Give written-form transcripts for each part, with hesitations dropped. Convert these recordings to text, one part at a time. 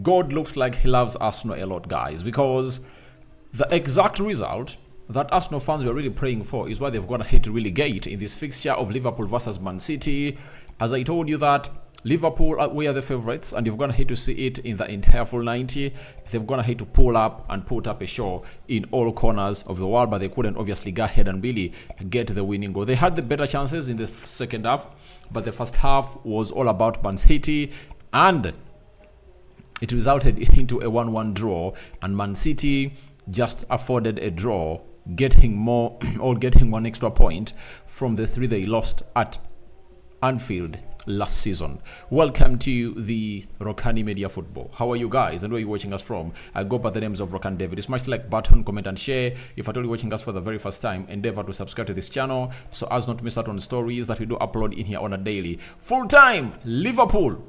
God looks like he loves Arsenal a lot, guys, because the exact result that Arsenal fans were really praying for is what they've gone ahead to really get in this fixture of Liverpool versus Man City. As I told you that Liverpool were the favorites, and you've gone ahead to see it in the entire full 90. They've gone ahead to pull up and put up a show in all corners of the world, but they couldn't obviously go ahead and really get the winning goal. They had the better chances in the second half, but the first half was all about Man City, and it resulted into a 1-1 draw, and Man City just afforded a draw, getting more or getting one extra point from the 3 they lost at Anfield last season. Welcome to the Rokani Media Football. How are you guys, and where are you watching us from? I go by the names of Rokan David. Smash the like button, comment and share. If you're watching us for the very first time, endeavor to subscribe to this channel so as not to miss out on stories that we do upload in here on a daily. Full time Liverpool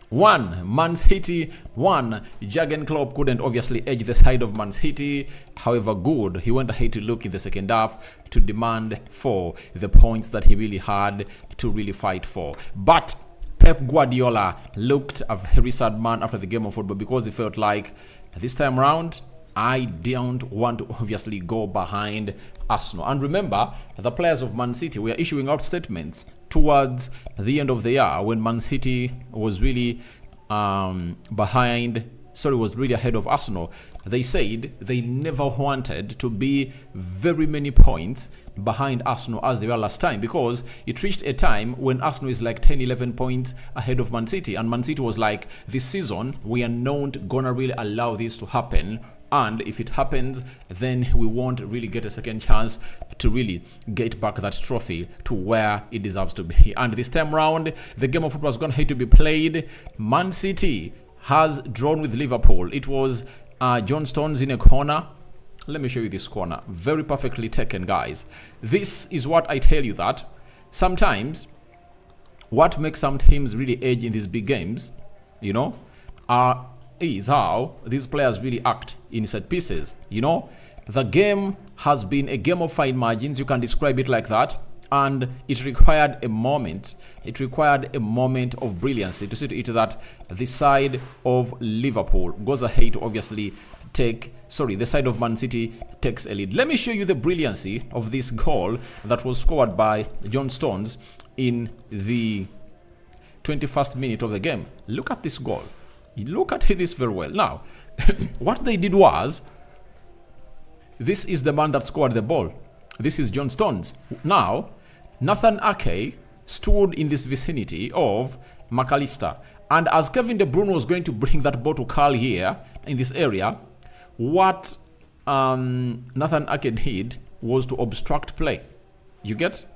1, Man City 1. Jurgen Klopp couldn't obviously edge the side of Man City. However, good, he went ahead to look in the second half to demand for the points that he really had to really fight for. But Pep Guardiola looked a very sad man after the game of football, because he felt like this time around, I don't want to obviously go behind Arsenal. And remember, the players of Man City were issuing out statements towards the end of the year when Man City was really was really ahead of Arsenal. They said they never wanted to be very many points behind Arsenal as they were last time, because it reached a time when Arsenal is like 10-11 points ahead of Man City, and Man City was like, this season we are not gonna really allow this to happen, and if it happens, then we won't really get a second chance to really get back that trophy to where it deserves to be. And this time round, the game of football is going to have to be played. Man City has drawn with Liverpool. It was John Stones in a corner. Let me show you this corner. Very perfectly taken, guys. This is what I tell you, that sometimes what makes some teams really edge in these big games, you know, is how these players really act in set pieces. You know, the game has been a game of fine margins, you can describe it like that, and it required a moment. It required a moment of brilliancy to see to it that the side of Liverpool goes ahead to obviously the side of Man City takes a lead. Let me show you the brilliancy of this goal that was scored by John Stones in the 21st minute of the game. Look at this goal. Look at this very well. Now, what they did was, this is the man that scored the ball. This is John Stones. Now, Nathan Ake stood in this vicinity of McAllister. And as Kevin De Bruyne was going to bring that ball to Carl here in this area, what Nathan Ake did was to obstruct play. You get?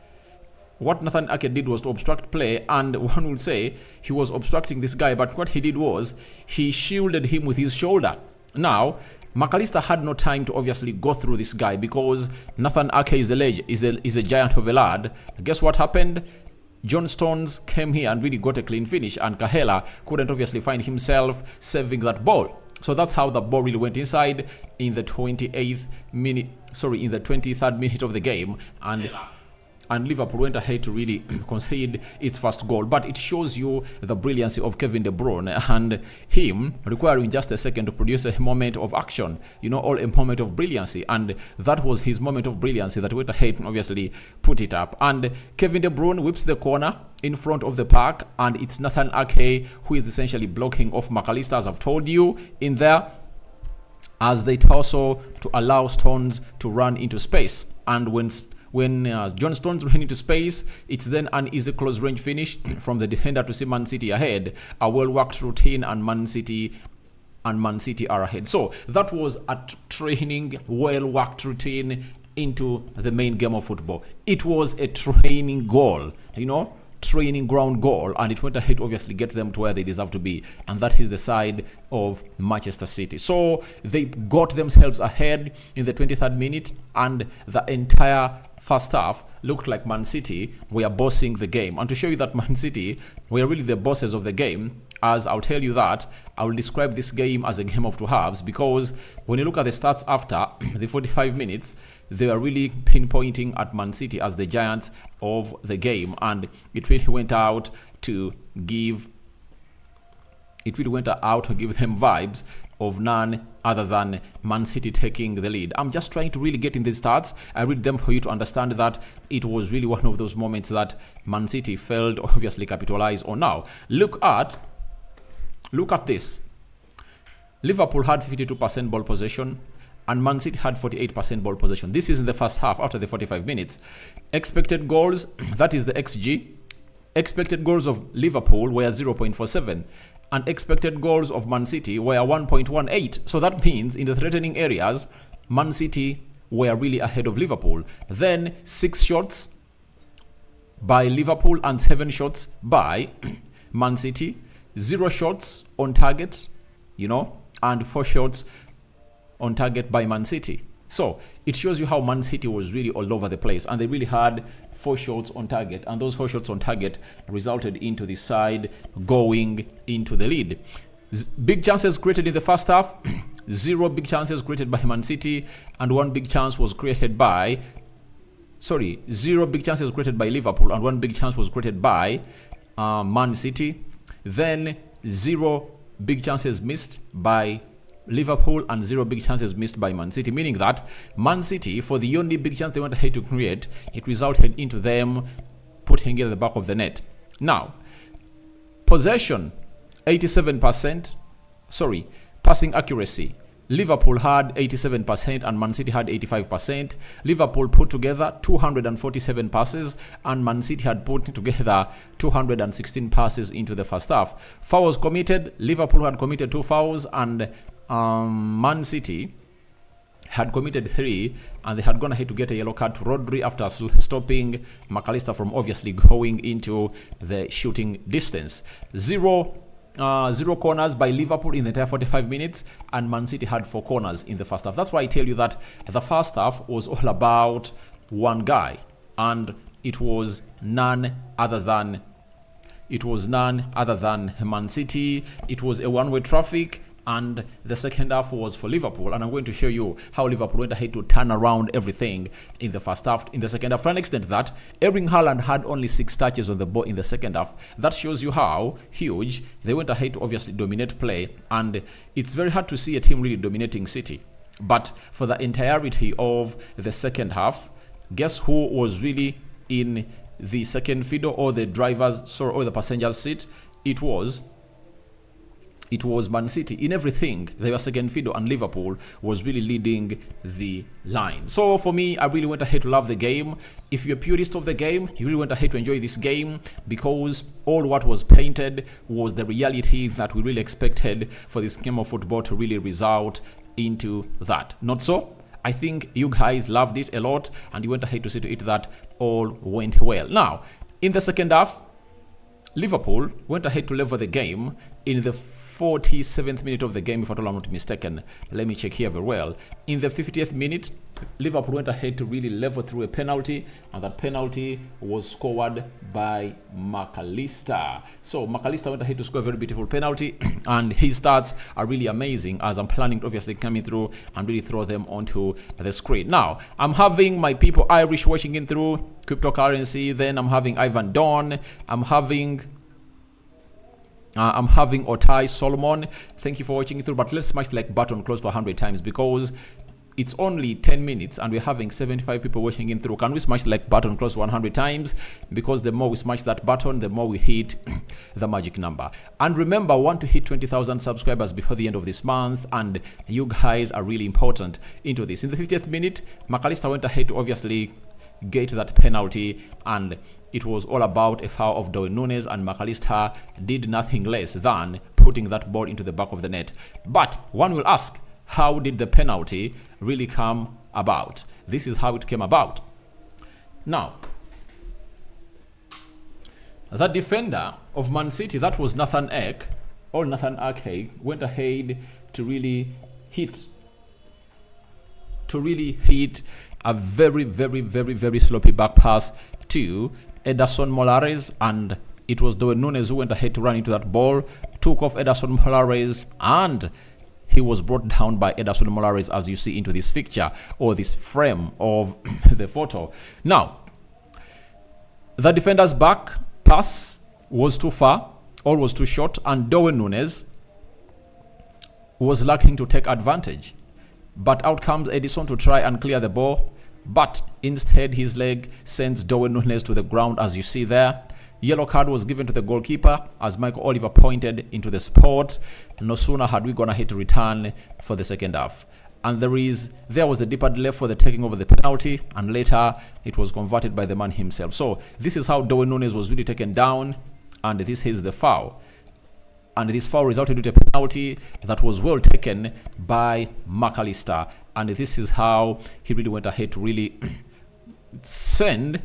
What Nathan Ake did was to obstruct play, and one will say he was obstructing this guy, but what he did was he shielded him with his shoulder. Now, McAllister had no time to obviously go through this guy, because Nathan Ake is a giant of a lad. Guess what happened? John Stones came here and really got a clean finish, and Kahela couldn't obviously find himself saving that ball. So that's how the ball really went inside in the 23rd minute of the game, and Liverpool went ahead to really concede its first goal. But it shows you the brilliancy of Kevin De Bruyne, and him requiring just a second to produce a moment of action, you know, all a moment of brilliancy. And that was his moment of brilliancy that went ahead and obviously put it up. And Kevin De Bruyne whips the corner in front of the park, and it's Nathan Ake who is essentially blocking off McAllister, as I've told you, in there, as they torso to allow Stones to run into space. And when John Stones ran into space, it's then an easy close range finish from the defender to see Man City ahead. A well-worked routine, and Man City are ahead. So that was a training, well-worked routine into the main game of football. It was a training goal, you know, training ground goal, and it went ahead to obviously get them to where they deserve to be, and that is the side of Manchester City. So they got themselves ahead in the 23rd minute, and the entire first half looked like Man City were bossing the game. And to show you that Man City were really the bosses of the game, as I'll tell you that, I will describe this game as a game of two halves, because when you look at the stats after the 45 minutes, they were really pinpointing at Man City as the giants of the game, and it really went out to give it really went out to give them vibes of none other than Man City taking the lead. I'm just trying to really get in these stats. I read them for you to understand that it was really one of those moments that Man City failed to obviously capitalize on. Now, look at this. Liverpool had 52% ball possession and Man City had 48% ball possession. This is in the first half after the 45 minutes. Expected goals, that is the XG. Expected goals of Liverpool were 0.47 and expected goals of Man City were 1.18. So that means in the threatening areas, Man City were really ahead of Liverpool. Then 6 shots by Liverpool and 7 shots by Man City. 0 shots on target, and 4 shots on target by Man City. So it shows you how Man City was really all over the place, and they really had 4 shots on target, and those 4 shots on target resulted into the side going into the lead. Big chances created in the first half. 0 big chances created by Man City, and 1 big chance was created by 0 big chances created by Liverpool, and 1 big chance was created by Man City. Then 0 big chances missed by Liverpool and 0 big chances missed by Man City, meaning that Man City, for the only big chance they went ahead to create, it resulted into them putting it at the back of the net. Now, possession, 87%, passing accuracy. Liverpool had 87% and Man City had 85%. Liverpool put together 247 passes and Man City had put together 216 passes into the first half. Fouls committed, Liverpool had committed 2 fouls and Man City had committed 3, and they had gone ahead to get a yellow card to Rodri after stopping McAllister from obviously going into the shooting distance. 0 corners by Liverpool in the entire 45 minutes, and Man City had 4 corners in the first half. That's why I tell you that the first half was all about one guy, and it was none other than Man City. It was a one-way traffic, and the second half was for Liverpool, and I'm going to show you how Liverpool went ahead to turn around everything in the first half. In the second half, to an extent that Erling Haaland had only 6 touches on the ball in the second half. That shows you how huge they went ahead to obviously dominate play, and it's very hard to see a team really dominating City. But for the entirety of the second half, guess who was really in the second fiddle, or the the passenger's seat? It was Man City. In everything, they were second fiddle, and Liverpool was really leading the line. So for me, I really went ahead to love the game. If you're a purist of the game, you really went ahead to enjoy this game, because all what was painted was the reality that we really expected for this game of football to really result into that. Not so? I think you guys loved it a lot, and you went ahead to see to it that all went well. Now, in the second half, Liverpool went ahead to level the game in the 47th minute of the game, if at all I'm not mistaken. Let me check here very well. In the 50th minute, Liverpool went ahead to really level through a penalty, and that penalty was scored by McAllister. So McAllister went ahead to score a very beautiful penalty, and his stats are really amazing, as I'm planning to obviously coming through and really throw them onto the screen. Now, I'm having my people Irish watching in through cryptocurrency, then I'm having Ivan Don, I'm having Otai Solomon. Thank you for watching it through, but let's smash the like button close to 100 times, because it's only 10 minutes and we're having 75 people watching in through. Can we smash the like button close to 100 times? Because the more we smash that button, the more we hit the magic number. And remember, I want to hit 20,000 subscribers before the end of this month, and you guys are really important into this. In the 50th minute, McAllister went ahead to obviously get that penalty, and it was all about a foul of Darwin Núñez, and McAllister did nothing less than putting that ball into the back of the net. But one will ask, how did the penalty really come about? This is how it came about. Now, the defender of Man City, that was Nathan Ake, went ahead to really hit a very, very, very, very sloppy back pass to Ederson Molares, and it was Darwin Núñez who went ahead to run into that ball, took off Ederson Molares, and he was brought down by Ederson Molares, as you see into this picture or this frame of the photo. Now, the defender's back pass was too far or was too short, and Darwin Núñez was lacking to take advantage. But out comes Edison to try and clear the ball. But instead, his leg sends Darwin Núñez to the ground, as you see there. Yellow card was given to the goalkeeper as Michael Oliver pointed into the spot. No sooner had we gone ahead to return for the second half. And there was a deeper delay for the taking over the penalty, and later it was converted by the man himself. So this is how Darwin Núñez was really taken down, and this is the foul. And this foul resulted in a penalty that was well taken by Allister. And this is how he really went ahead to really send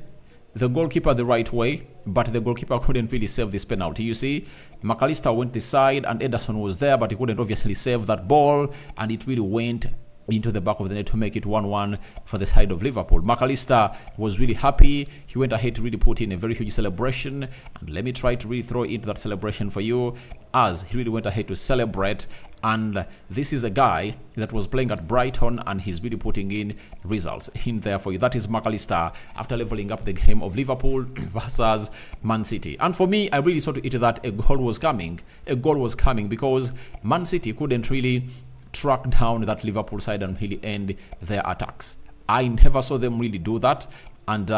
the goalkeeper the right way, but the goalkeeper couldn't really save this penalty. You see, Allister went this side and Ederson was there, but he couldn't obviously save that ball, and it really went into the back of the net to make it 1-1 for the side of Liverpool. Allister was really happy. He went ahead to really put in a very huge celebration, and let me try to really throw into that celebration for you as he really went ahead to celebrate. And this is a guy that was playing at Brighton, and he's really putting in results in there for you. That is Allister after leveling up the game of Liverpool versus Man City. And for me, I really saw to it that a goal was coming. A goal was coming because Man City couldn't really track down that Liverpool side and really end their attacks. I never saw them really do that, and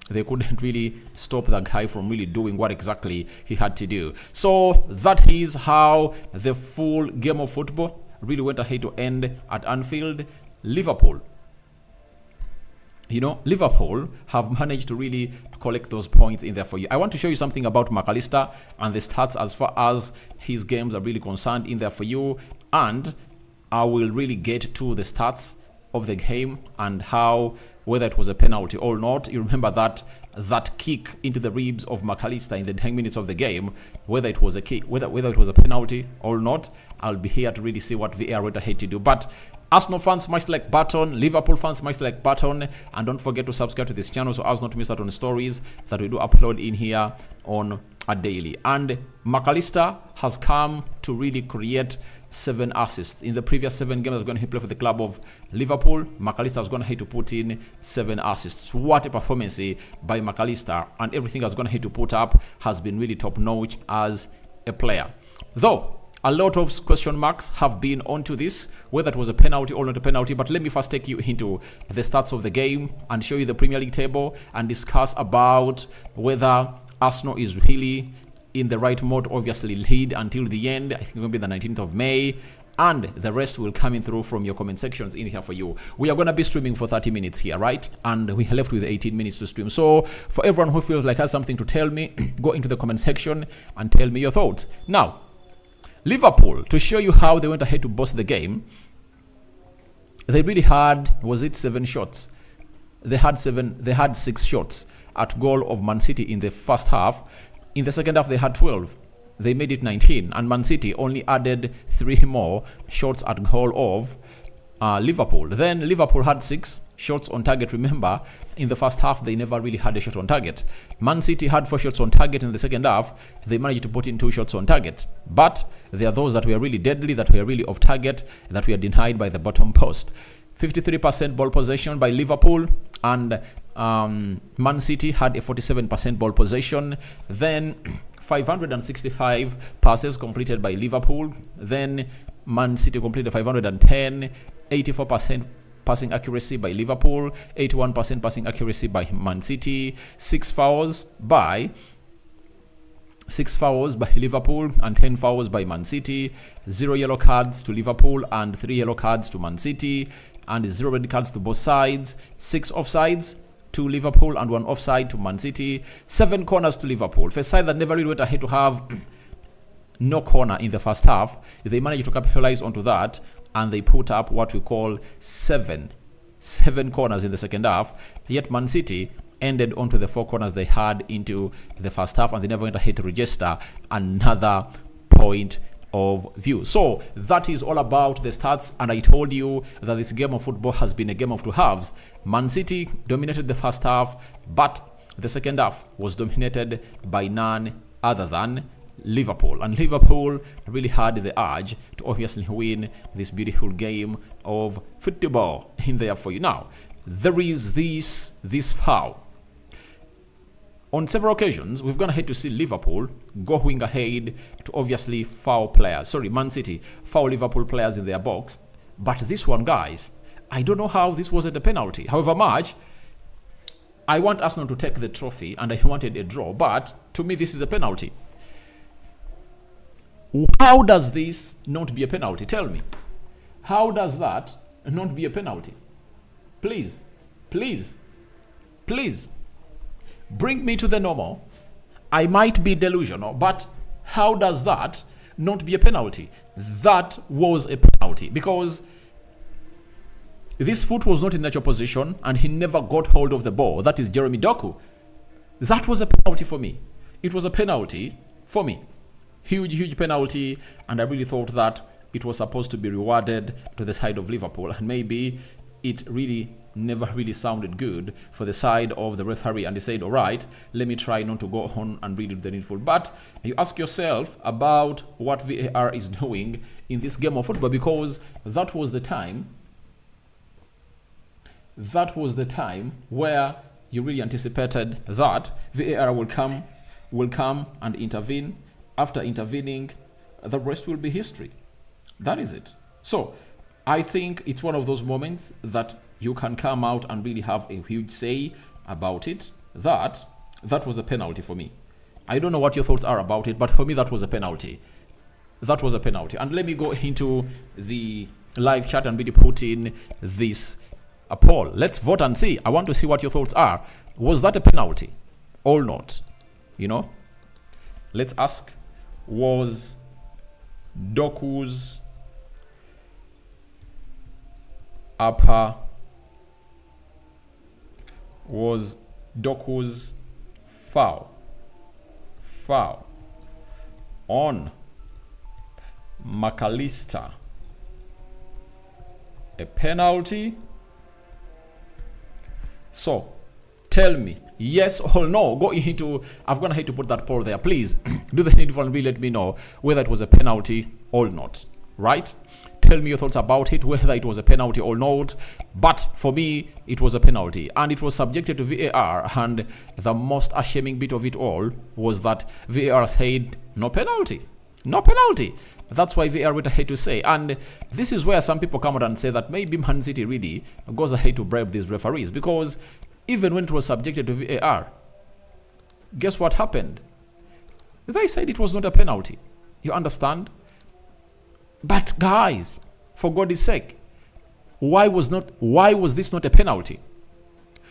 they couldn't really stop that guy from really doing what exactly he had to do. So that is how the full game of football really went ahead to end at Anfield. Liverpool have managed to really collect those points in there for you. I want to show you something about Allister and the stats as far as his games are really concerned in there for you, and I will really get to the stats of the game and how, whether it was a penalty or not. You remember that kick into the ribs of Allister in the 10 minutes of the game, whether it was a kick, whether it was a penalty or not. I'll be here to really see what VAR went ahead to do. But Arsenal fans, smash the like button. Liverpool fans, smash the like button. And don't forget to subscribe to this channel so as not to miss out on stories that we do upload in here on a daily. And Allister has come to really create 7 assists. In the previous 7 games that's going to play for the club of Liverpool, Allister is going to have to put in 7 assists. What a performance by Allister, and everything that's going to have to put up has been really top notch as a player. Though a lot of question marks have been onto this, whether it was a penalty or not a penalty. But let me first take you into the stats of the game and show you the Premier League table and discuss about whether Arsenal is really in the right mode. Obviously lead until the end. I think it will be the 19th of May. And the rest will come in through from your comment sections in here for you. We are going to be streaming for 30 minutes here, right? And we are left with 18 minutes to stream. So for everyone who feels like has something to tell me, go into the comment section and tell me your thoughts. Now, Liverpool, to show you how they went ahead to boss the game, they really had, was it 7 shots? They had 6 shots at goal of Man City in the first half. In the second half, they had 12. They made it 19, and Man City only added 3 more shots at goal of Liverpool. Then Liverpool had 6 shots on target. Remember, in the first half, they never really had a shot on target. Man City had 4 shots on target in the second half. They managed to put in 2 shots on target. But there are those that were really deadly, that were really off target, that were denied by the bottom post. 53% ball possession by Liverpool, and Man City had a 47% ball possession. Then 565 passes completed by Liverpool. Then Man City completed 510, 84% passing accuracy by Liverpool, 81% passing accuracy by Man City, 6 fouls by Liverpool and 10 fouls by Man City, 0 yellow cards to Liverpool and 3 yellow cards to Man City, and 0 red cards to both sides, 6 offsides to Liverpool and 1 offside to Man City, 7 corners to Liverpool. For a side that never really went ahead to have no corner in the first half, they managed to capitalize onto that, and they put up what we call 7 corners in the second half. Yet Man City ended onto the 4 corners they had into the first half, and they never went ahead to register another point of view. So that is all about the stats, and I told you that this game of football has been a game of 2 halves. Man City dominated the first half, but the second half was dominated by none other than Liverpool, and Liverpool really had the urge to obviously win this beautiful game of football in there for you. Now, there is this foul. on several occasions, we've gone ahead to see Liverpool going ahead to obviously Man City foul Liverpool players in their box. But this one, guys, I don't know how this wasn't a penalty. However much, I want Arsenal to take the trophy and I wanted a draw. But to me, this is a penalty. How does this not be a penalty? Tell me. How does that not be a penalty? Please, please, please. Bring me to the normal. I might be delusional, but how does that not be a penalty? That was a penalty because this foot was not in natural position and he never got hold of the ball. That is Jeremy Doku. That was a penalty for me. It was a penalty for me. Huge penalty, and I really thought that it was supposed to be rewarded to the side of Liverpool, and maybe it really never really sounded good for the side of the referee, and they said, all right, let me try not to go on and really do the needful. But you ask yourself about what VAR is doing in this game of football, because that was the time where you really anticipated that VAR will come and intervene. After intervening, the rest will be history. That is it. So I think it's one of those moments that you can come out and really have a huge say about it. That was a penalty for me. I don't know what your thoughts are about it, but for me that was a penalty. That was a penalty. And let me go into the live chat and really put in this poll. Let's vote and see. I want to see what your thoughts are. Was that a penalty or not? You know? Let's ask, was Doku's upper, was Doku's foul on McAllister a penalty? So tell me, yes or no. I've gone ahead to put that poll there. Please do the needful and really let me know whether it was a penalty or not. Right? Tell me your thoughts about it, whether it was a penalty or not. But for me, it was a penalty, and it was subjected to VAR. And the most ashaming bit of it all was that VAR said no penalty. No penalty. That's why VAR went ahead to say. And this is where some people come out and say that maybe Man City really goes ahead to bribe these referees, because even when it was subjected to VAR, guess what happened? They said it was not a penalty. You understand? But guys, for God's sake, why was this not a penalty?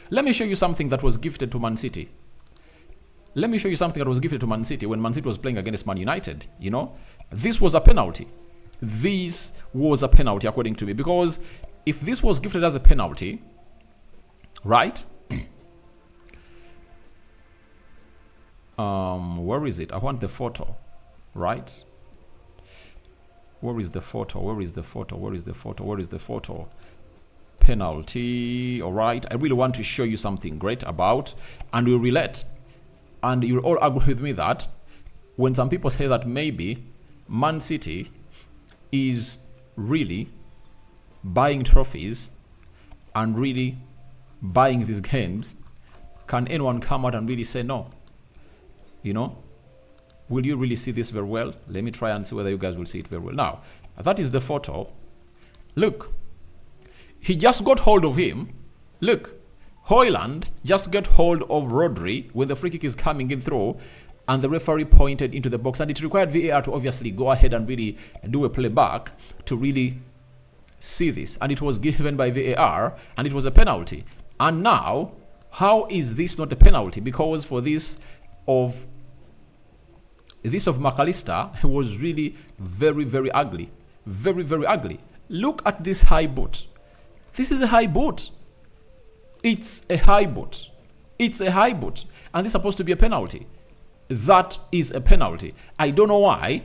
Let me show you something that was gifted to Man City. Let me show you something that was gifted to Man City when Man City was playing against Man United. You know, this was a penalty. This was a penalty according to me, because if this was gifted as a penalty, right? Where is it? I want the photo, right? Where is the photo? Where is the photo? Where is the photo? Where is the photo? Penalty. All right. I really want to show you something great about, and we'll relate. And you'll all agree with me that when some people say that maybe Man City is really buying trophies and really buying these games, can anyone come out and really say no? You know? Will you really see this very well? Let me try and see whether you guys will see it very well. Now, that is the photo. Look. He just got hold of him. Look. Højlund just got hold of Rodri when the free kick is coming in through, and the referee pointed into the box, and it required VAR to obviously go ahead and really do a playback to really see this, and it was given by VAR, and it was a penalty. And now, how is this not a penalty? Because for this of McAllister was really very, very ugly. Very, very ugly. Look at this high boot. This is a high boot. It's a high boot. It's a high boot. And this is supposed to be a penalty. That is a penalty. I don't know why.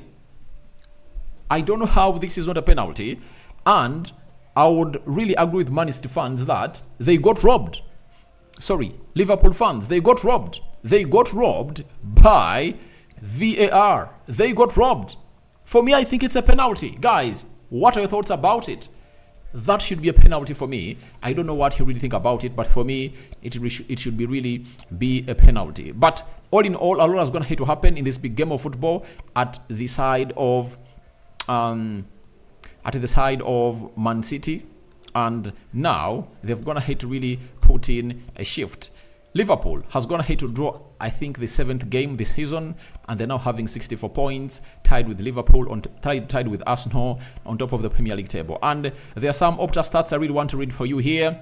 I don't know how this is not a penalty. And I would really agree with Man City fans that they got robbed. Sorry, Liverpool fans, they got robbed. They got robbed by VAR. They got robbed. For me, I think it's a penalty. Guys, what are your thoughts about it? that should be a penalty for me. I don't know what you really think about it, but for me, it should really be a penalty. But all in all, a lot is going to have to happen in this big game of football at the side of Man City, and now they've gone ahead to really put in a shift. Liverpool has gone ahead to draw, I think, the 7th game this season, and they're now having 64 points, tied with Liverpool, tied with Arsenal on top of the Premier League table. And there are some Opta stats I really want to read for you here.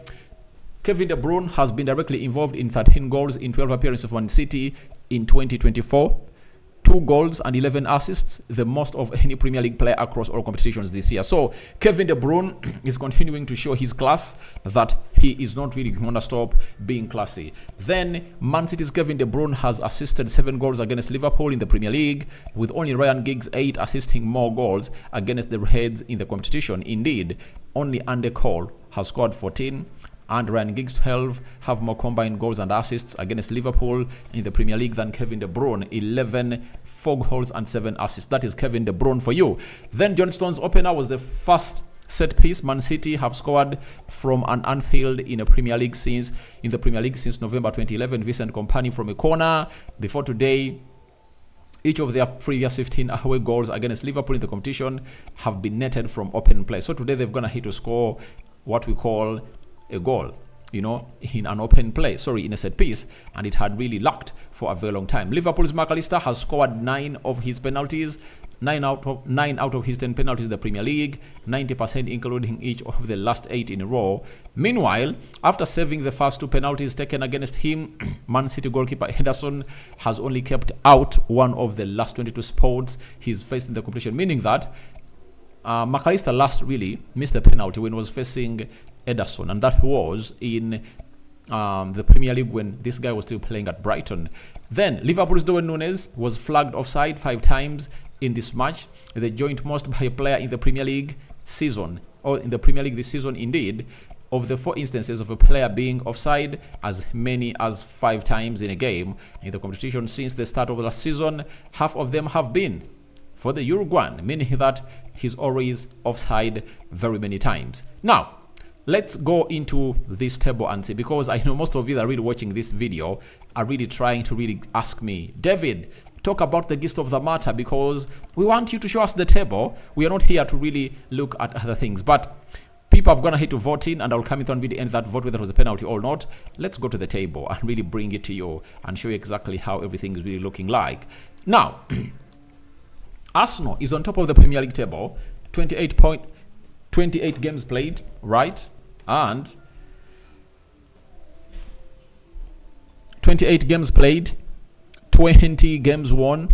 Kevin De Bruyne has been directly involved in 13 goals in 12 appearances of Man City in 2024. 2 goals and 11 assists, the most of any Premier League player across all competitions this year. So Kevin De Bruyne is continuing to show his class, that he is not really going to stop being classy. Then Man City's Kevin De Bruyne has assisted 7 goals against Liverpool in the Premier League, with only Ryan Giggs 8 assisting more goals against the Reds in the competition. Indeed, only Andy Cole has scored 14. And Ryan Giggs 12 have more combined goals and assists against Liverpool in the Premier League than Kevin De Bruyne, 11, 4 goals and 7 assists. That is Kevin De Bruyne for you. Then John Stones' opener was the first set piece Man City have scored from an Anfield in the Premier League since November 2011. Vincent Kompany from a corner. Before today, each of their previous 15 away goals against Liverpool in the competition have been netted from open play. So today they've gone ahead to score what we call a goal, in an open play, in a set piece, and it had really lacked for a very long time. Liverpool's Allister has scored 9 of his penalties, 9 out of his 10 penalties in the Premier League, 90% including each of the last 8 in a row. Meanwhile, after saving the first 2 penalties taken against him, Man City goalkeeper Henderson has only kept out one of the last 22 spots he's faced in the competition, meaning that Allister last really missed a penalty when he was facing Ederson, and that was in the Premier League when this guy was still playing at Brighton. Then Liverpool's Darwin Núñez was flagged offside 5 times in this match, the joint most by a player in the Premier League season, or in the Premier League this season. Indeed, of the 4 instances of a player being offside, as many as 5 times in a game in the competition since the start of last season, half of them have been for the Uruguayan, meaning that he's always offside very many times. Now, let's go into this table and see, because I know most of you that are really watching this video are really trying to really ask me, David, talk about the gist of the matter, because we want you to show us the table. We are not here to really look at other things, but people have gone ahead to vote in, and I'll come in and really end that vote whether it was a penalty or not. Let's go to the table and really bring it to you and show you exactly how everything is really looking like. Now, Arsenal is on top of the Premier League table, 28 games played, right? And 28 games played, 20 games won,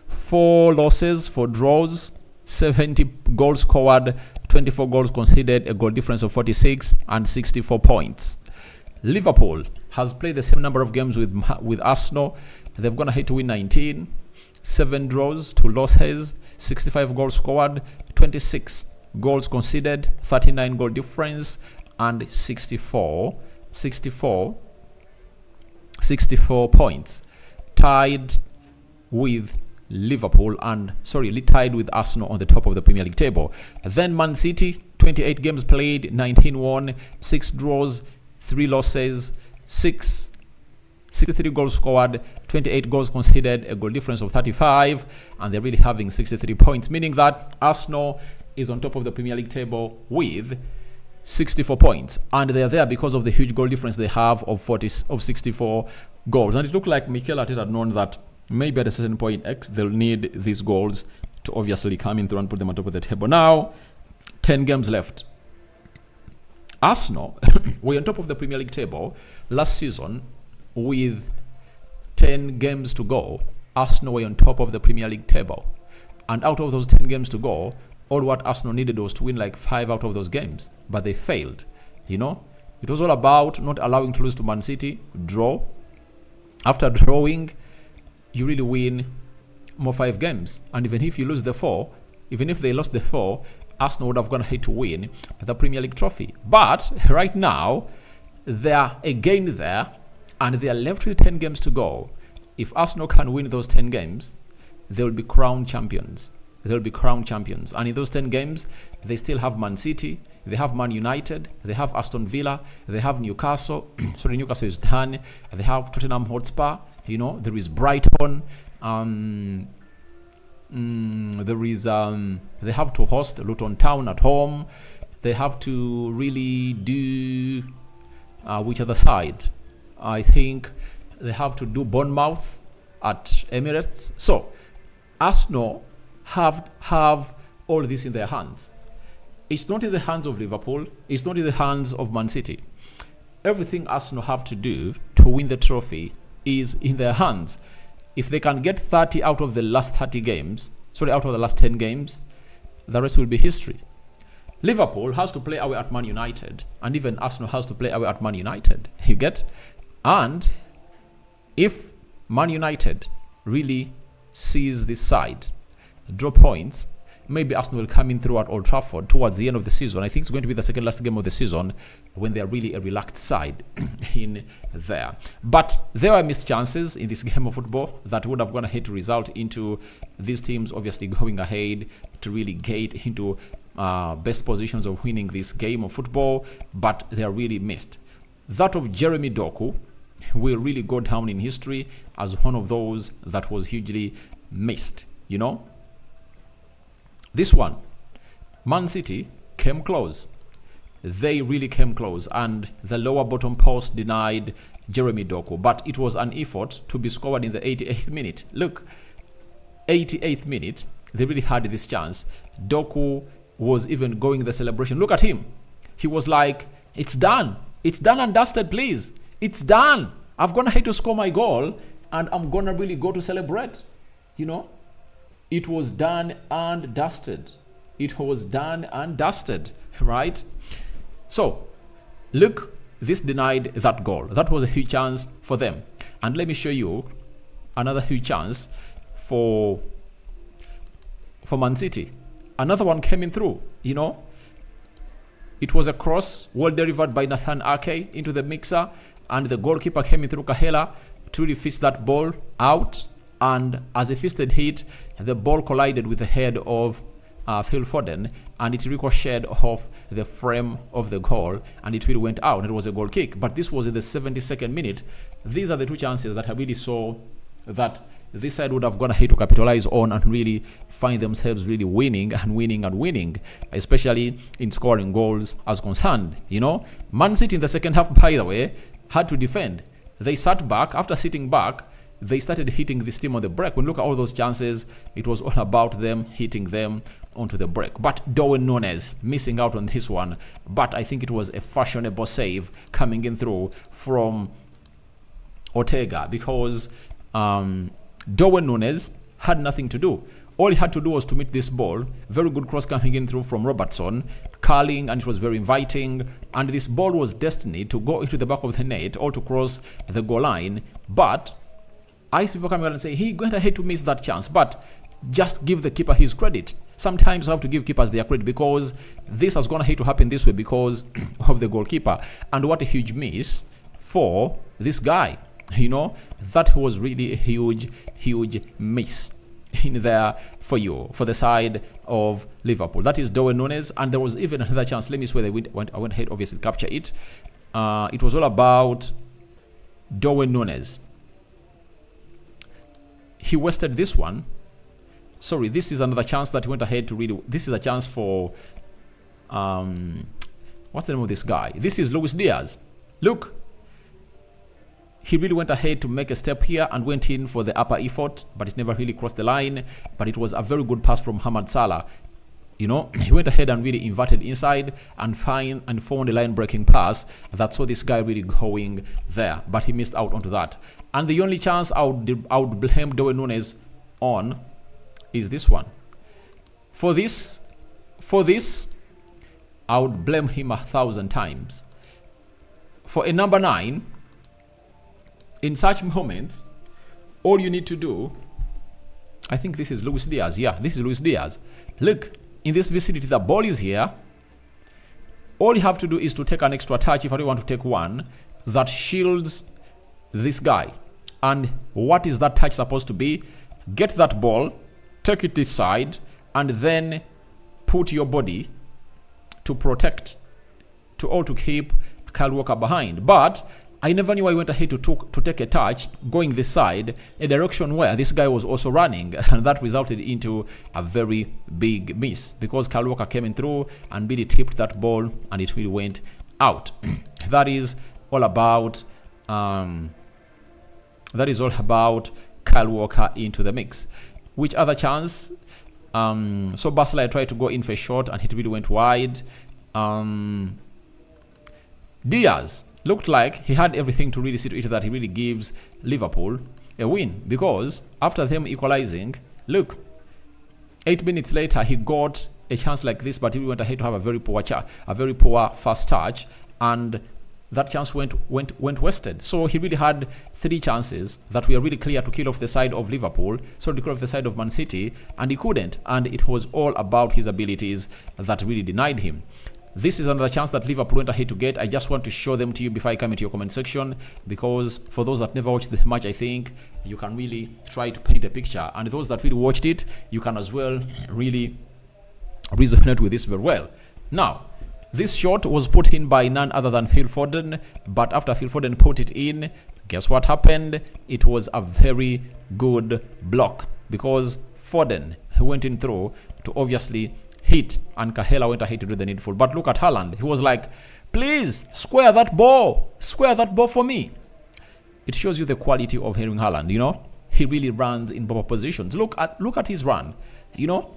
4 losses, 4 draws, 70 goals scored, 24 goals conceded, a goal difference of 46 and 64 points. Liverpool has played the same number of games with Arsenal. They've gone ahead to win 19, 7 draws, 2 losses, 65 goals scored, 26 goals conceded, 39 goal difference, and 64 points. Tied with Arsenal on the top of the Premier League table. Then Man City, 28 games played, 19 won, 6 draws, 3 losses, 63 goals scored, 28 goals conceded, a goal difference of 35, and they're really having 63 points, meaning that Arsenal is on top of the Premier League table with 64 points, and they are there because of the huge goal difference they have of 64 goals. And it looked like Mikel Arteta had known that maybe at a certain point X they'll need these goals to obviously come in through and put them on top of the table. Now, 10 games left. Arsenal were on top of the Premier League table last season with 10 games to go. Arsenal were on top of the Premier League table, and out of those 10 games to go, all what Arsenal needed was to win like 5 out of those games, but they failed. It was all about not allowing to lose to Man City, draw. After drawing, you really win more 5 games, and even if you lose the 4, even if they lost the 4, Arsenal would have gone ahead to win the Premier League trophy. But right now, they are again there, and they are left with 10 games to go. If Arsenal can win those 10 games, they will be crowned champions. they'll be crowned champions. And in those 10 games, they still have Man City, they have Man United, they have Aston Villa, they have Newcastle. Sorry, Newcastle is done. They have Tottenham Hotspur. There is Brighton. They have to host Luton Town at home. They have to really do which other side? I think they have to do Bournemouth at Emirates. So Arsenal have all this in their hands. It's not in the hands of Liverpool. It's not in the hands of Man City. Everything Arsenal have to do to win the trophy is in their hands. If they can get 30 out of the last 30 games, out of the last 10 games, the rest will be history. Liverpool has to play away at Man United, and even Arsenal has to play away at Man United. You get? And if Man United really sees this side, draw points, maybe Arsenal will come in through at Old Trafford towards the end of the season. I think it's going to be the second last game of the season when they're really a relaxed side in there. But there are missed chances in this game of football that would have gone ahead to result into these teams obviously going ahead to really get into best positions of winning this game of football, but they are really missed. That of Jeremy Doku will really go down in history as one of those that was hugely missed, This one, Man City came close. They really came close, and the lower bottom post denied Jeremy Doku, but it was an effort to be scored in the 88th minute. Look, 88th minute, they really had this chance. Doku was even going the celebration. Look at him. He was like, it's done. It's done and dusted, please. It's done. I've gone ahead to score my goal, and I'm going to really go to celebrate. It was done and dusted. It was done and dusted, right? So, look, this denied that goal. That was a huge chance for them. And let me show you another huge chance for Man City. Another one came in through, It was a cross, well delivered by Nathan Ake into the mixer, and the goalkeeper came in through Kahela to really fist that ball out. And as a fisted hit, the ball collided with the head of Phil Foden, and it ricocheted off the frame of the goal, and it really went out. It was a goal kick, but this was in the 72nd minute. These are the two chances that I really saw that this side would have gone ahead to capitalize on and really find themselves really winning, especially in scoring goals as concerned. Man City in the second half, by the way, had to defend. They sat back. After sitting back, they started hitting this team on the break. When you look at all those chances, it was all about them hitting them onto the break. But Darwin Núñez missing out on this one. But I think it was a fashionable save coming in through from Ortega, because Darwin Núñez had nothing to do. All he had to do was to meet this ball. Very good cross coming in through from Robertson, curling, and it was very inviting. And this ball was destined to go into the back of the net or to cross the goal line. But I see people coming out and say, he went ahead to miss that chance. But just give the keeper his credit. Sometimes you have to give keepers their credit, because this has gone ahead to happen this way because of the goalkeeper. And what a huge miss for this guy. That was really a huge miss in there for the side of Liverpool. That is Darwin Núñez. And there was even another chance. Let me see where I went ahead, obviously, capture it. It was all about Darwin Núñez. He wasted this one. Sorry, this is another chance that he went ahead to really. This is a chance for what's the name of this guy? This is Luis Diaz. Look, he really went ahead to make a step here and went in for the upper effort, but it never really crossed the line. But it was a very good pass from Mohamed Salah. He went ahead and really inverted inside and found a line-breaking pass that saw this guy really going there, but he missed out onto that. And the only chance I would blame Darwin Núñez on is this one. For this, I would blame him 1,000 times. For a number 9, in such moments, all you need to do, I think this is Luis Diaz. Yeah, this is Luis Diaz. Look, in this vicinity, the ball is here. All you have to do is to take an extra touch, if I don't want to take one, that shields this guy. And what is that touch supposed to be? Get that ball, take it this side, and then put your body to protect, to keep Kyle Walker behind. But I never knew I went ahead to take a touch going this side, a direction where this guy was also running, and that resulted into a very big miss because Kyle Walker came in through and really tipped that ball and it really went out. That is all about Kyle Walker into the mix. Which other chance? So Barcelona tried to go in for a shot and it really went wide. Diaz looked like he had everything to really see to it that he really gives Liverpool a win, because after them equalizing, look, 8 minutes later he got a chance like this, but he went ahead to have a very poor first touch, and that chance went wasted. So he really had 3 chances that were really clear to kill off the side of Liverpool, so to kill off the side of Man City, and he couldn't, and it was all about his abilities that really denied him. This is another chance that Liverpool went ahead to get. I just want to show them to you before I come into your comment section, because for those that never watched the match, I think you can really try to paint a picture, and those that really watched it, you can as well really resonate with this very well. Now, this shot was put in by none other than Phil Foden, but after Phil Foden put it in, guess what happened? It was a very good block, because Foden went in through to obviously hit, and Kahela went ahead to do the needful. But look at Haaland. He was like, please, square that ball for me. It shows you the quality of Erling Haaland, you know. He really runs in proper positions. Look at his run, you know.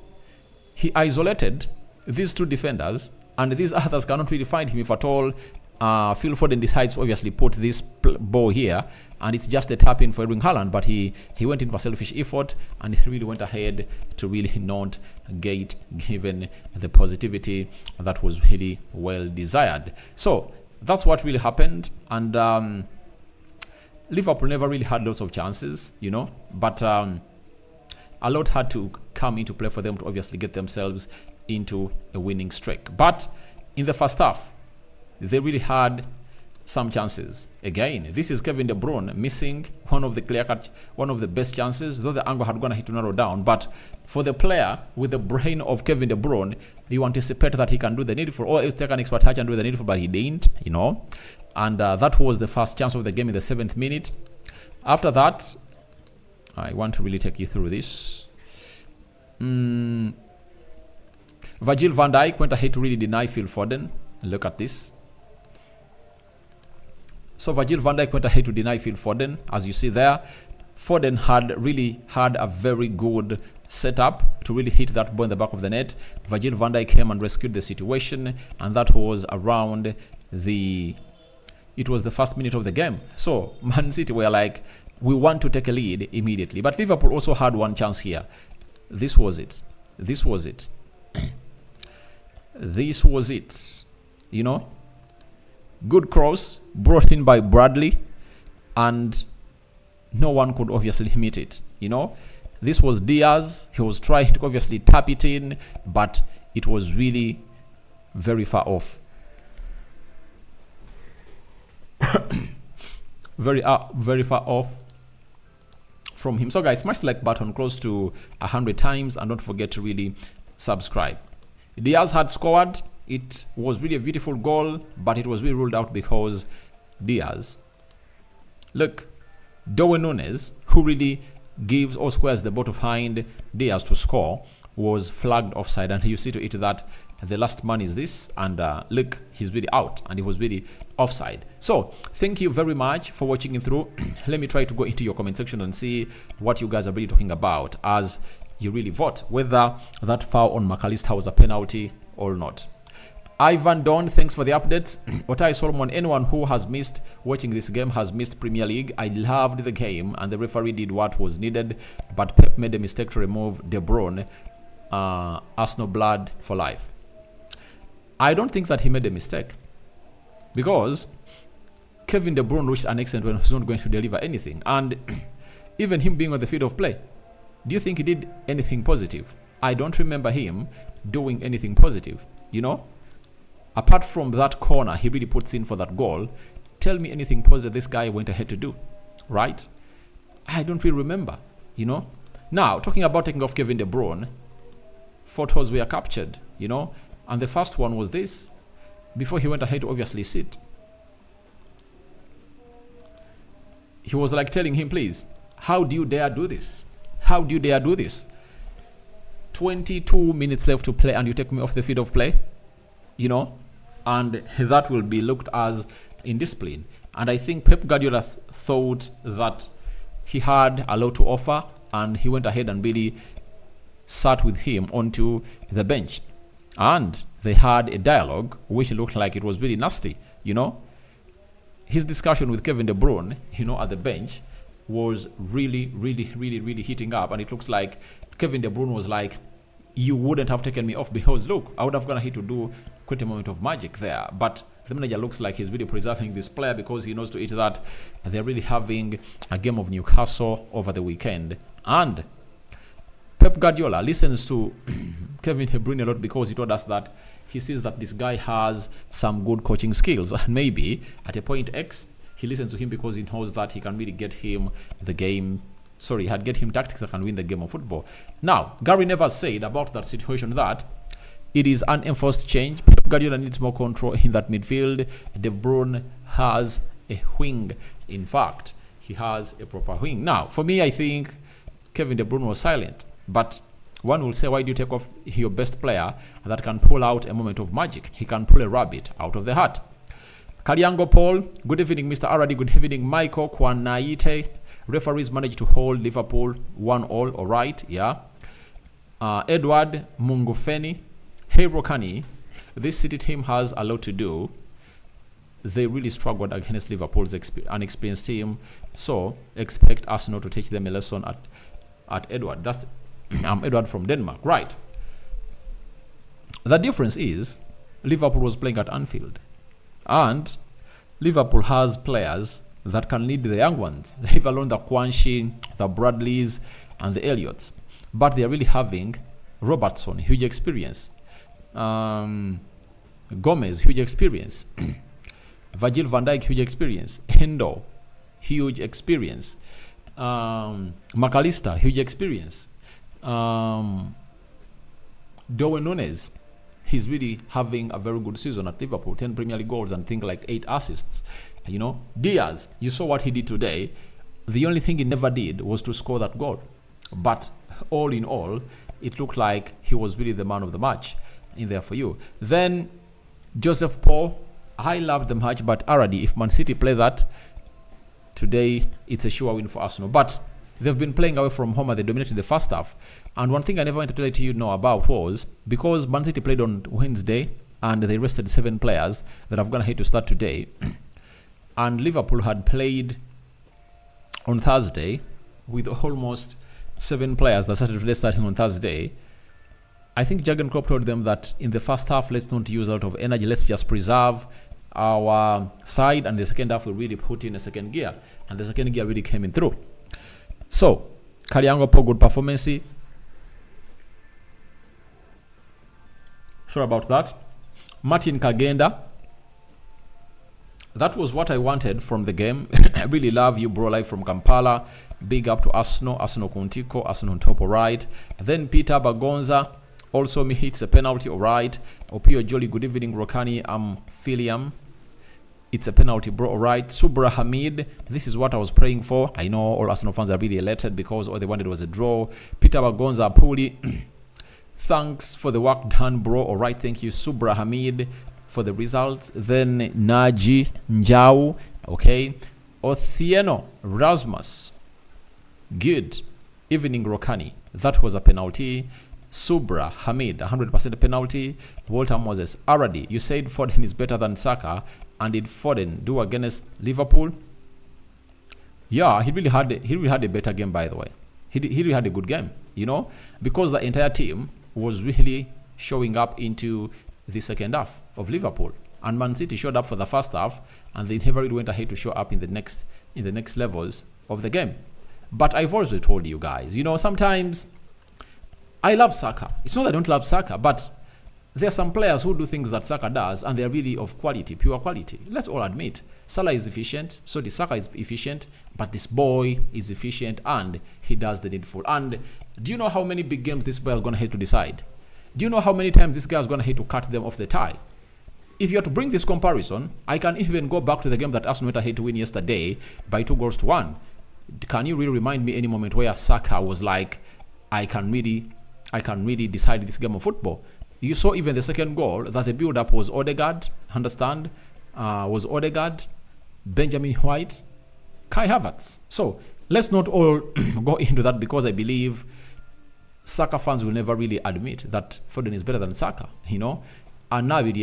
He isolated these 2 defenders, and these others cannot really find him if at all. Phil Foden decides to obviously put this ball here, and it's just a tap in for Erling Haaland, but he went in for selfish effort, and he really went ahead to really not get given the positivity that was really well desired. So that's what really happened, and Liverpool never really had lots of chances, you know, but a lot had to come into play for them to obviously get themselves into a winning streak. But in the first half, they really had some chances. Again, this is Kevin De Bruyne missing one of the best chances, though the angle had gone ahead to narrow down. But for the player with the brain of Kevin De Bruyne, you anticipate that he can do the needful, or else take an expert touch and do the needful, but he didn't, you know. And that was the first chance of the game in the 7th minute. After that, I want to really take you through this. Virgil van Dijk went ahead to really deny Phil Foden. Look at this. So Virgil van Dijk went ahead to deny Phil Foden. As you see there, Foden had a very good setup to really hit that ball in the back of the net. Virgil van Dijk came and rescued the situation, and that was around the 1st minute of the game. So Man City were like, we want to take a lead immediately. But Liverpool also had one chance here. This was it. This was it. This was it. You know? Good cross brought in by Bradley, and no one could obviously meet it. You know, this was Diaz. He was trying to obviously tap it in, but it was really very far off. very far off from him. So guys, smash the like button close to 100 times, and don't forget to really subscribe. Diaz had scored. It was really a beautiful goal, but it was really ruled out because Diaz, look, Darwin Núñez, who really gives or squares the ball behind Diaz to score, was flagged offside, and you see to it that the last man is this, and look, he's really out, and he was really offside. So thank you very much for watching it through. Let me try to go into your comment section and see what you guys are really talking about as you really vote whether that foul on McAllister was a penalty or not. Ivan Don, thanks for the updates. Otai Solomon, anyone who has missed watching this game has missed Premier League. I loved the game and the referee did what was needed, but Pep made a mistake to remove De Bruyne. Arsenal blood for life. I don't think that he made a mistake, because Kevin De Bruyne reached an extent when he was not going to deliver anything, and even him being on the field of play, do you think he did anything positive? I don't remember him doing anything positive, you know. Apart from that corner he really puts in for that goal, tell me anything positive this guy went ahead to do, right? I don't really remember, you know. Now, talking about taking off Kevin De Bruyne, photos were captured, and the first one was this, before he went ahead to obviously sit. He was like telling him, please, how do you dare do this? How do you dare do this? 22 minutes left to play and you take me off the field of play, and that will be looked as indiscipline. And I think Pep Guardiola thought that he had a lot to offer, and he went ahead and really sat with him onto the bench. And they had a dialogue which looked like it was really nasty, His discussion with Kevin De Bruyne, at the bench was really, really, really, really heating up. And it looks like Kevin De Bruyne was like, you wouldn't have taken me off because, look, I would have gone ahead to do quite a moment of magic there. But the manager looks like he's really preserving this player because he knows to it that they're really having a game of Newcastle over the weekend. And Pep Guardiola listens to Kevin De Bruyne a lot because he told us that he sees that this guy has some good coaching skills. And maybe at a point X, he listens to him because he knows that he can really get him get him tactics that can win the game of football. Now, Gary Neville said about that situation that it is an enforced change. Pep Guardiola needs more control in that midfield. De Bruyne has a wing. In fact, he has a proper wing. Now, for me, I think Kevin De Bruyne was silent. But one will say, why do you take off your best player that can pull out a moment of magic? He can pull a rabbit out of the hat. Kaliango Paul, good evening, Mr. Aradi. Good evening, Michael Kwanaite. Referees managed to hold Liverpool 1-1, all right, yeah. Edward Mungufeni. Hey, Rokani, this City team has a lot to do. They really struggled against Liverpool's unexperienced team, so expect Arsenal to teach them a lesson at Edward. That's Edward from Denmark, right? The difference is Liverpool was playing at Anfield, and Liverpool has players that can lead the young ones, leave alone the Kwanshi, the Bradleys, and the Elliots. But they are really having Robertson, huge experience. Gomez, huge experience. Virgil van Dijk, huge experience. Hendo, huge experience. McAllister, huge experience. Darwin Núñez, he's really having a very good season at Liverpool. 10 Premier League goals and think like 8 assists. Diaz, you saw what he did today. The only thing he never did was to score that goal. But all in all, it looked like he was really the man of the match in there for you. Then Joseph Paul, I loved the match, but already if Man City play that today, it's a sure win for Arsenal. But they've been playing away from home and they dominated the first half. And one thing I never wanted to let you know about was because Man City played on Wednesday and they rested 7 players that have gone ahead to start today. And Liverpool had played on Thursday with almost 7 players that started today starting on Thursday. I think Jurgen Klopp told them that in the first half, let's not use a lot of energy. Let's just preserve our side. And the second half, we really put in a second gear. And the second gear really came in through. So, Kaliango Paul, good performance. Sorry about that. Martin Kagenda. That was what I wanted from the game. I really love you, bro, live from Kampala. Big up to Arsenal Kuntiko, Arsenal on top, all right. Then Peter Bagonza. Also, me hits a penalty, all right. Opio Jolly, good evening, Rokani. Philiam. It's a penalty, bro, all right. Subra Hamid, this is what I was praying for. I know all Arsenal fans are really elated because all they wanted was a draw. Peter Bagonza Puli, thanks for the work done, bro, all right. Thank you, Subra Hamid, for the results. Then Naji Njau, okay. Othieno Rasmus, good evening, Rokani. That was a penalty. Subra Hamid, 100% penalty. Walter Moses Aradi, you said Foden is better than Saka, and did Foden do against Liverpool? Yeah, he really had a better game, by the way. He really had a good game, because the entire team was really showing up into the second half of Liverpool, and Man City showed up for the first half, and they never really went ahead to show up in the next levels of the game. But I've always told you guys, sometimes I love Saka. It's not that I don't love Saka, but there are some players who do things that Saka does, and they're really of quality, pure quality. Let's all admit, Salah is efficient, so the Saka is efficient, but this boy is efficient, and he does the needful. And do you know how many big games this boy is going to have to decide? Do you know how many times this guy is going to hate to cut them off the tie? If you are to bring this comparison, I can even go back to the game that Arsenal had to win yesterday by 2-1. Can you really remind me any moment where Saka was like, I can really decide this game of football? You saw even the second goal that the build-up was Odegaard, understand? Was Odegaard, Benjamin White, Kai Havertz. So let's not all go into that, because I believe Saka fans will never really admit that Foden is better than Saka, you know? And now, is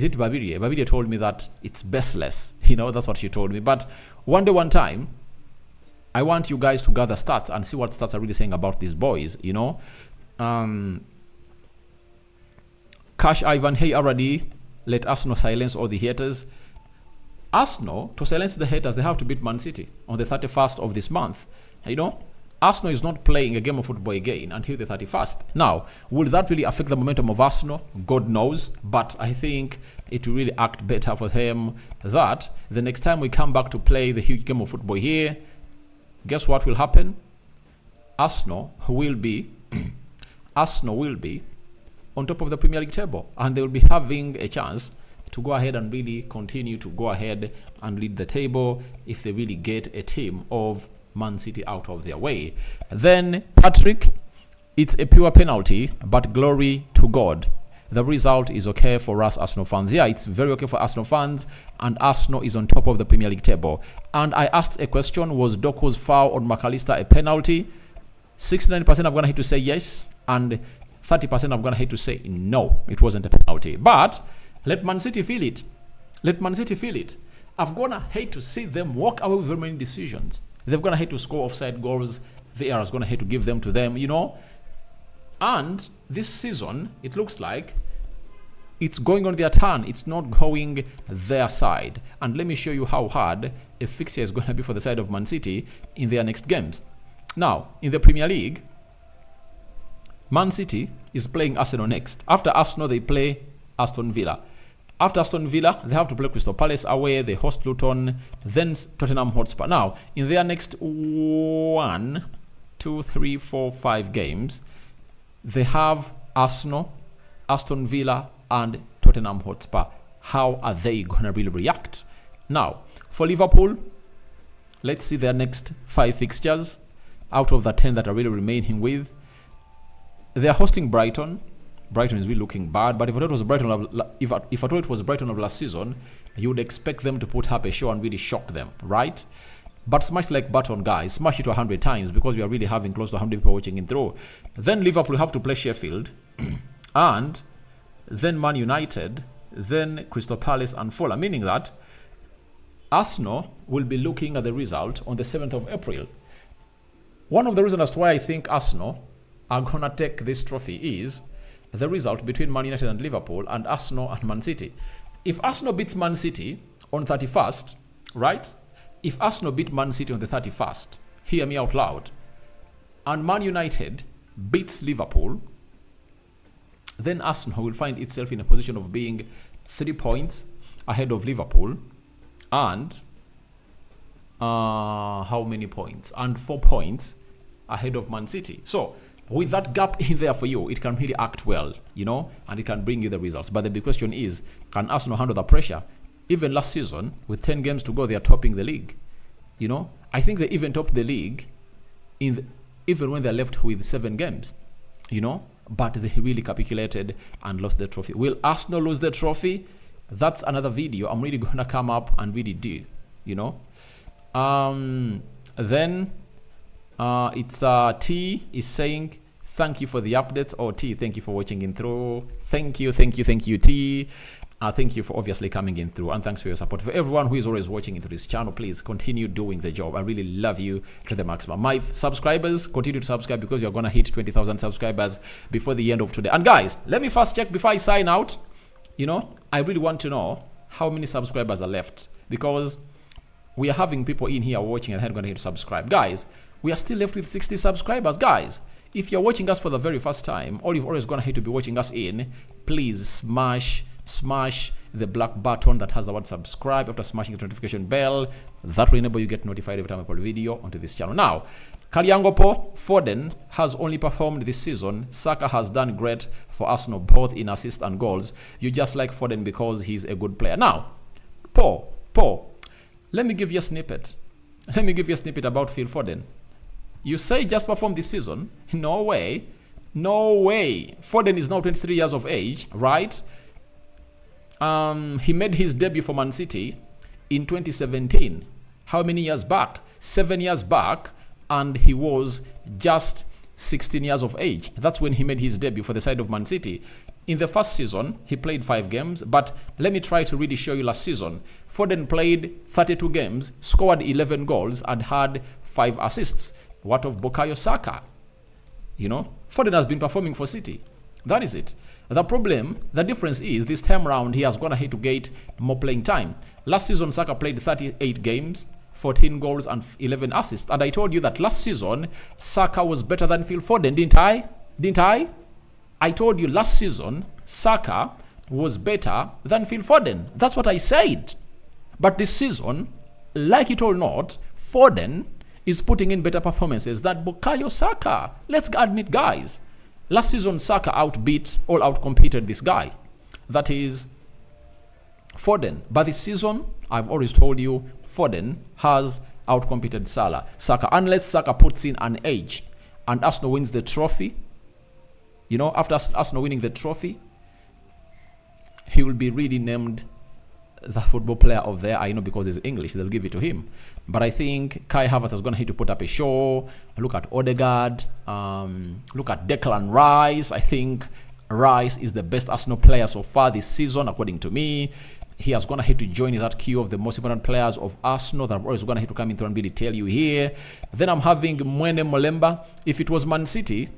it Babirie? Babirie told me that it's baseless. You know, that's what she told me. But one day, one time, I want you guys to gather stats and see what stats are really saying about these boys, you know. Cash Ivan, hey already, let Arsenal silence all the haters. Arsenal, to silence the haters, they have to beat Man City on the 31st of this month. You know, Arsenal is not playing a game of football again until the 31st. Now, will that really affect the momentum of Arsenal? God knows. But I think it will really act better for them that the next time we come back to play the huge game of football here, guess what will happen? Arsenal will be on top of the Premier League table, and they will be having a chance to go ahead and really continue to go ahead and lead the table if they really get a team of Man City out of their way. Then, Patrick, it's a pure penalty, but glory to God. The result is okay for us Arsenal fans. Yeah, it's very okay for Arsenal fans, and Arsenal is on top of the Premier League table. And I asked a question, was Doku's foul on McAllister a penalty? 69% I'm going to hate to say yes, and 30% I'm going to hate to say no, it wasn't a penalty. But let Man City feel it. Let Man City feel it. I'm going to hate to see them walk away with very many decisions. They're going to hate to score offside goals. VAR is going to hate to give them to them, you know. And this season, it looks like it's going on their turn. It's not going their side. And let me show you how hard a fixture is going to be for the side of Man City in their next games. Now, in the Premier League, Man City is playing Arsenal next. After Arsenal, they play Aston Villa. After Aston Villa, they have to play Crystal Palace away, they host Luton, then Tottenham Hotspur. Now, in their next 1, 2, 3, 4, 5 games, they have Arsenal, Aston Villa, and Tottenham Hotspur. How are they going to really react? Now, for Liverpool, let's see their next 5 fixtures out of the 10 that are really remaining with. They are hosting Brighton. Brighton is really looking bad, but if I thought it was Brighton of last season, you would expect them to put up a show and really shock them, right? But smash like button, guys, smash it 100 times, because we are really having close to 100 people watching it through. Then Liverpool have to play Sheffield, and then Man United, then Crystal Palace and Fulham, meaning that Arsenal will be looking at the result on the 7th of April. One of the reasons as to why I think Arsenal are going to take this trophy is the result between Man United and Liverpool, and Arsenal and Man City. If Arsenal beats Man City on 31st, right? If Arsenal beat Man City on the 31st, hear me out loud, and Man United beats Liverpool, then Arsenal will find itself in a position of being 3 points ahead of Liverpool, and how many points? And 4 points ahead of Man City. So, with that gap in there for you, it can really act well, you know, and it can bring you the results. But the big question is, can Arsenal handle the pressure? Even last season, with 10 games to go, they are topping the league. You know, I think they even topped the league even when they're left with 7 games, you know, but they really capitulated and lost the trophy. Will Arsenal lose the trophy? That's another video I'm really going to come up and really do, you know. Then it's T is saying, thank you for the updates. Oh, T, thank you for watching in through. Thank you, T. Thank you for obviously coming in through, and thanks for your support. For everyone who is always watching into this channel, please continue doing the job. I really love you to the maximum. My subscribers, continue to subscribe, because you're going to hit 20,000 subscribers before the end of today. And guys, let me first check before I sign out. You know, I really want to know how many subscribers are left, because we are having people in here watching and going to hit to subscribe. Guys, we are still left with 60 subscribers. Guys, if you're watching us for the very first time, or you've always gone ahead to be watching us in, please smash the black button that has the word subscribe after smashing the notification bell. That will enable you get notified every time I upload a video onto this channel. Now, Kalyangopo, Foden has only performed this season. Saka has done great for Arsenal, both in assists and goals. You just like Foden because he's a good player. Now, Paul, let me give you a snippet. Let me give you a snippet about Phil Foden. You say just performed this season? No way. No way. Foden is now 23 years of age, right? He made his debut for Man City in 2017. How many years back? 7 years back, and he was just 16 years of age. That's when he made his debut for the side of Man City. In the first season, he played 5 games, but let me try to really show you last season. Foden played 32 games, scored 11 goals, and had 5 assists. What of Bukayo Saka? You know, Foden has been performing for City. That is it. The difference is this time around he has gone ahead to get more playing time. Last season, Saka played 38 games, 14 goals and 11 assists. And I told you that last season, Saka was better than Phil Foden, didn't I? Didn't I? I told you last season, Saka was better than Phil Foden. That's what I said. But this season, like it or not, Foden is putting in better performances than Bukayo Saka. Let's admit, guys. Last season, Saka outcompeted this guy. That is Foden. But this season, I've always told you, Foden has outcompeted Saka. Unless Saka puts in an edge and Arsenal wins the trophy, you know, after Arsenal winning the trophy, he will be really named the football player of the year. I know because it's English, they'll give it to him. But I think Kai Havertz is going to have to put up a show. Look at Odegaard. Look at Declan Rice. I think Rice is the best Arsenal player so far this season, according to me. He has going to have to join that queue of the most important players of Arsenal that I'm always going to have to come in through and really tell you here. Then I'm having Mwene Molemba. If it was Man City,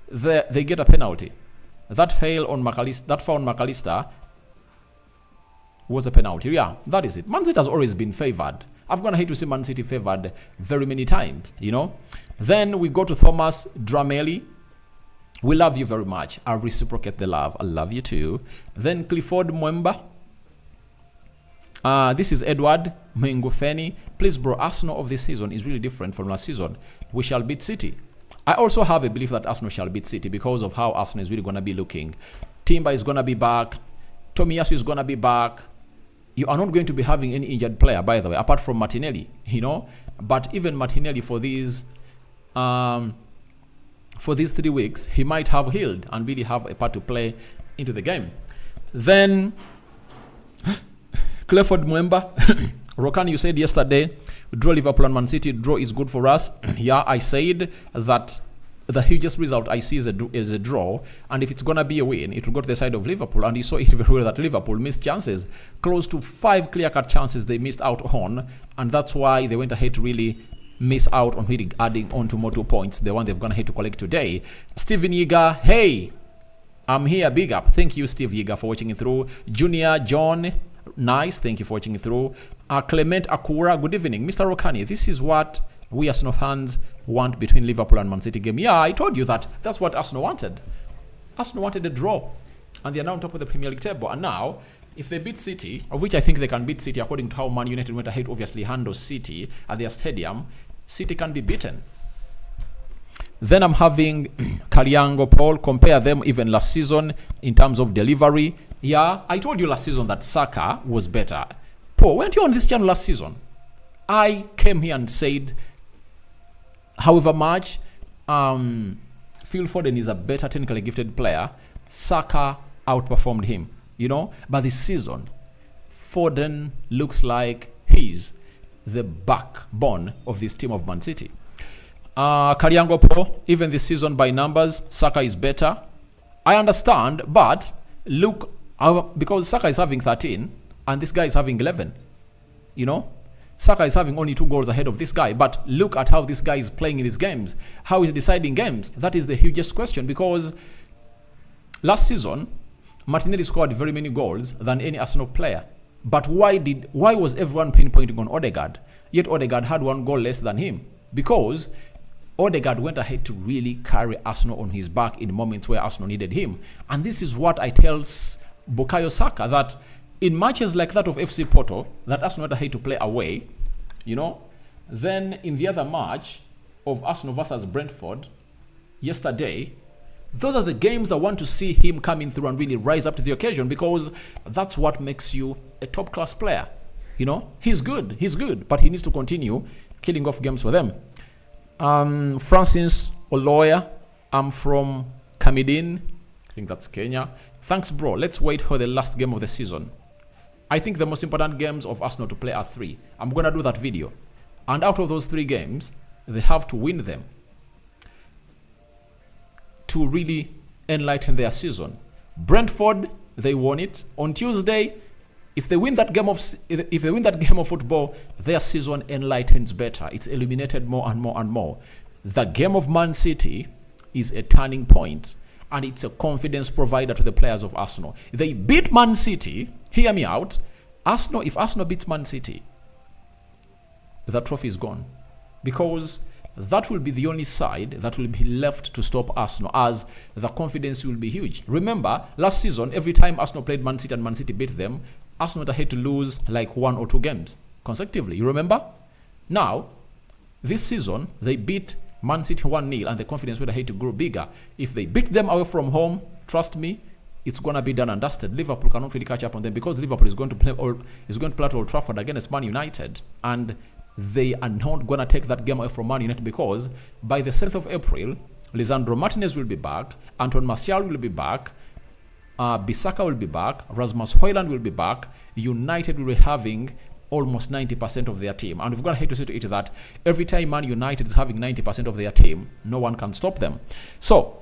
they get a penalty. That foul on McAllister was a penalty. Yeah, that is it. Man City has always been favored. I've gonna hate to see Man City favored very many times, you know. Then we go to Thomas Drameli. We love you very much. I reciprocate the love. I love you too. Then Clifford Mwemba. This is Edward Mengufeni. Please, bro, Arsenal of this season is really different from last season. We shall beat City. I also have a belief that Arsenal shall beat City because of how Arsenal is really going to be looking. Timber is going to be back. Tomiyasu is going to be back. You are not going to be having any injured player, by the way, apart from Martinelli, you know. But even Martinelli for these 3 weeks, he might have healed and really have a part to play into the game. Then Clifford Mwemba. Rokan, you said yesterday, draw Liverpool and Man City, draw is good for us. Yeah, I said that the hugest result I see is a draw, and if it's going to be a win, it will go to the side of Liverpool. And you saw it very well that Liverpool missed chances, close to 5 clear-cut chances they missed out on, and that's why they went ahead to really miss out on really adding on to more 2 points, the one they've gone ahead to collect today. Steven Yiga, hey, I'm here, big up. Thank you, Steve Yiga, for watching it through. Junior John, nice, thank you for watching it through. Clement Akura, good evening. Mr. Rokani, this is what we Arsenal fans want between Liverpool and Man City game. Yeah, I told you that. That's what Arsenal wanted. Arsenal wanted a draw, and they're now on top of the Premier League table. And now, if they beat City, of which I think they can beat City according to how Man United went ahead, obviously handle City at their stadium, City can be beaten. Then I'm having Kalyango Paul, compare them even last season in terms of delivery. Yeah, I told you last season that Saka was better. Paul, weren't you on this channel last season? I came here and said, however much Phil Foden is a better technically gifted player, Saka outperformed him, you know. But this season, Foden looks like he's the backbone of this team of Man City. Kalyango Po, even this season by numbers, Saka is better. I understand, but look, because Saka is having 13 and this guy is having 11, you know. Saka is having only 2 goals ahead of this guy, but look at how this guy is playing in these games. How he's deciding games. That is the hugest question, because last season, Martinelli scored very many goals than any Arsenal player. But why was everyone pinpointing on Odegaard? Yet Odegaard had 1 goal less than him. Because Odegaard went ahead to really carry Arsenal on his back in moments where Arsenal needed him. And this is what I tell Bukayo Saka, that in matches like that of FC Porto, that Arsenal had to play away, then in the other match of Arsenal versus Brentford yesterday, those are the games I want to see him coming through and really rise up to the occasion, because that's what makes you a top-class player. He's good, but he needs to continue killing off games for them. Francis Oloya, I'm from Kamidin. I think that's Kenya. Thanks, bro. Let's wait for the last game of the season. I think the most important games of Arsenal to play are 3. I'm going to do that video. And out of those 3 games, they have to win them to really enlighten their season. Brentford, they won it on Tuesday. If they win that game of football, their season enlightens better. It's illuminated more and more and more. The game of Man City is a turning point, and it's a confidence provider to the players of Arsenal. They beat Man City. Hear me out. If Arsenal beats Man City, the trophy is gone, because that will be the only side that will be left to stop Arsenal, as the confidence will be huge. Remember, last season, every time Arsenal played Man City and Man City beat them, Arsenal had to lose like 1 or 2 games consecutively. You remember? Now, this season, they beat Man City 1-0, and the confidence will have to grow bigger. If they beat them away from home, trust me, it's going to be done and dusted. Liverpool cannot really catch up on them, because Liverpool is going to play at Old Trafford against Man United, and they are not going to take that game away from Man United, because by the 7th of April, Lisandro Martinez will be back, Anton Martial will be back, Bissaka will be back, Rasmus Højlund will be back. United will be having almost 90% of their team. And we've got to see to it that every time Man United is having 90% of their team, no one can stop them. So,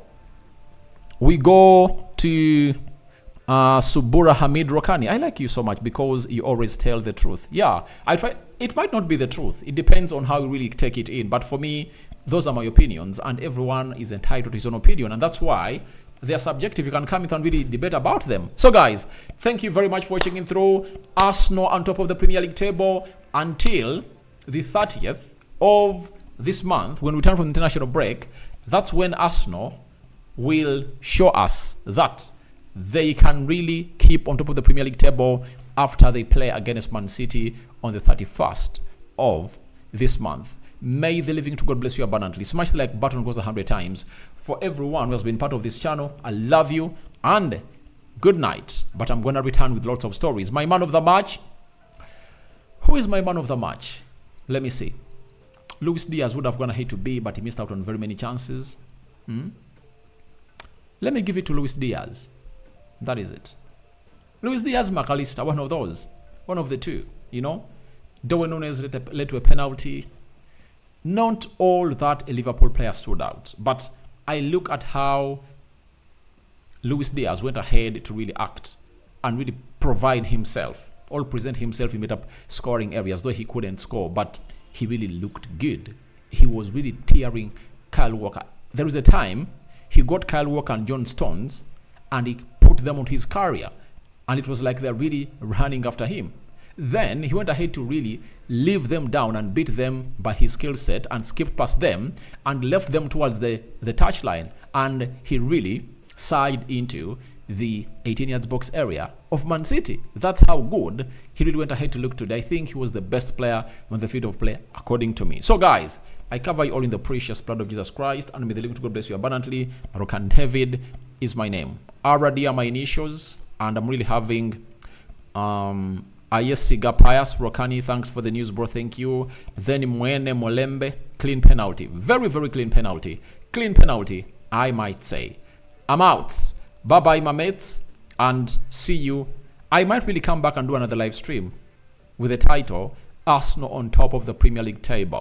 we go to Subura Hamid Rokani. I like you so much because you always tell the truth. Yeah, I try. It might not be the truth. It depends on how you really take it in. But for me, those are my opinions, and everyone is entitled to his own opinion. And that's why they are subjective. You can come in and really debate about them. So guys, thank you very much for watching in through. Arsenal on top of the Premier League table until the 30th of this month, when we return from the international break. That's when Arsenal will show us that they can really keep on top of the Premier League table after they play against Man City on the 31st of this month. May the living to God bless you abundantly. Smash the like button, goes 100 times. For everyone who has been part of this channel, I love you and good night. But I'm going to return with lots of stories. My man of the match. Who is my man of the match? Let me see. Luis Diaz would have gone ahead to be, but he missed out on very many chances. Let me give it to Luis Diaz. That is it. Luis Diaz, McAllister, one of those. One of the two, Darwin Núñez led to a penalty. Not all that a Liverpool player stood out, but I look at how Luis Diaz went ahead to really act and really provide himself, or present himself in mid-up scoring areas, though he couldn't score, but he really looked good. He was really tearing Kyle Walker. There was a time he got Kyle Walker and John Stones and he put them on his career, and it was like they're really running after him. Then he went ahead to really leave them down and beat them by his skill set, and skipped past them and left them towards the touchline. And he really side into the 18 yards box area of Man City. That's how good he really went ahead to look today. I think he was the best player on the field of play, according to me. So guys, I cover you all in the precious blood of Jesus Christ, and may the living God bless you abundantly. Rokan David is my name. RD are my initials, and I'm really having Ayesiga Pius Rokani, thanks for the news, bro. Thank you. Then Mwene Molembe, clean penalty. Very, very clean penalty. Clean penalty, I might say. I'm out. Bye-bye, my mates, and see you. I might really come back and do another live stream with the title, Arsenal on top of the Premier League table.